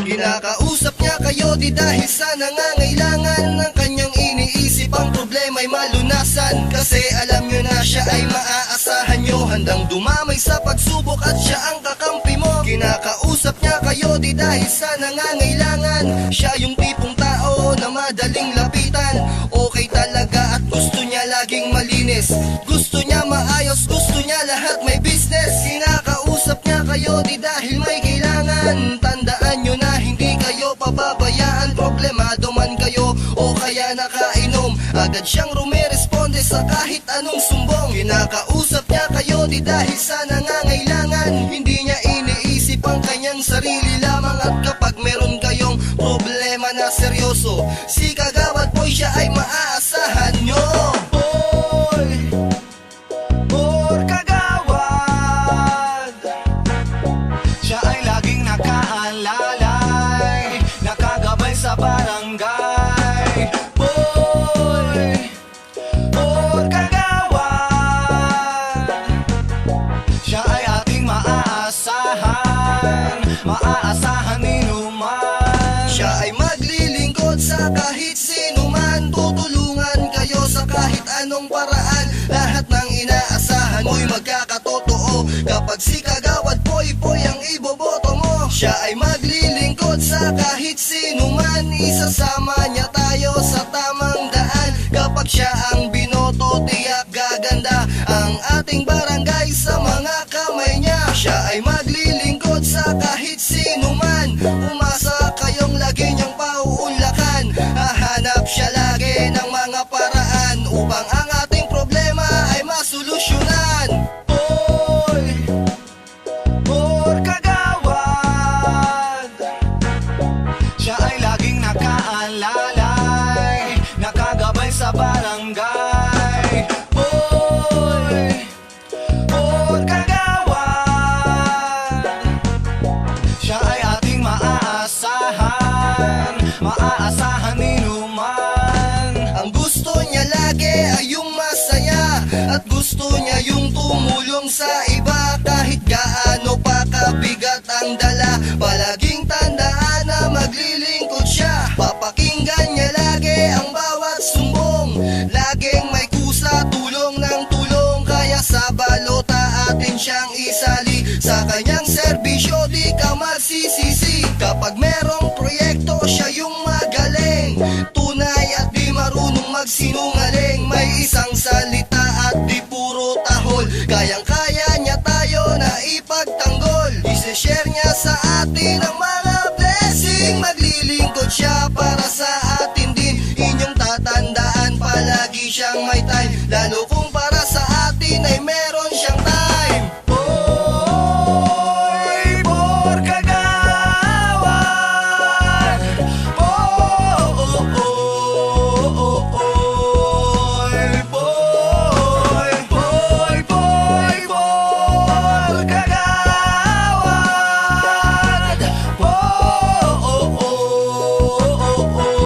Kinakausap niya kayo di dahil sa nangangailangan ng kanyang iniisip ang problema'y malunasan. Kasi alam nyo na siya ay maaasahan nyo, handang dumamay sa pagsubok at siya ang kakampi mo. Kinakausap niya kayo di dahil sa nangangailangan, siya yung tipong tao na madaling lapitan. Okay talaga at gusto niya laging malinis, gusto niya maayos, gusto niya lahat may business. Kinakausap niya kayo di dahil may kailangan, tandaan nyo na hindi kayo pababayaan. Problemado man kayo o kaya nakainom, agad siyang rumiresponde sa kahit anong sumbong. Kinakausap niya kayo di dahil sa nangangailangan, hindi niya iniisip ang kanyang sarili lamang. At kapag meron kayong problema na seryoso, si Kagawad Boy siya ay maaasahan nyo. Sa barangay, boy, or kagawad, siya ay ating maaasahan, maaasahan inuman. Siya ay maglilingkod sa kahit sinuman, tutulungan kayo sa kahit anong paraan. Lahat ng inaasahan mo'y magkakatotoo kapag si Kagawad Boy ang iboboto mo. Siya ay maglilingkod sa kahit sinuman, isasama niya tayo sa tamang daan. Kapag siya ang binoto, tiyak gaganda ang ating barangay sa mga kamay niya. Siya ay maglilingkod sa kahit sinuman, umasa kayong lagi niyang pauunlakan. Hahanap siya lagi ng mga paraan upang ang ating problema ay masolusyonan. Or kagawad, siya ay laging nakaalalay, nakagabay sa barangay. Boy, or kagawad, siya ay ating maaasahan, maaasahan inuman. Ang gusto niya lagi ay yung masaya, at gusto niya yung tumulong sa iba. Kahit gaano pa kabigat ang dala, palaging tandaan na maglilingkod siya. Papakinggan niya lagi ang bawat sumbong, laging may kusa, tulong ng tulong. Kaya sa balota atin siyang isali, sa kanyang serbisyo di ka magsisisi. Kapag merong proyekto siya yung magaling, tunay at di marunong magsinungaling. May isang salita at di puro tahol, kayang kaya niya tayo na ipagtanggol. Ise-share niya sa atin ang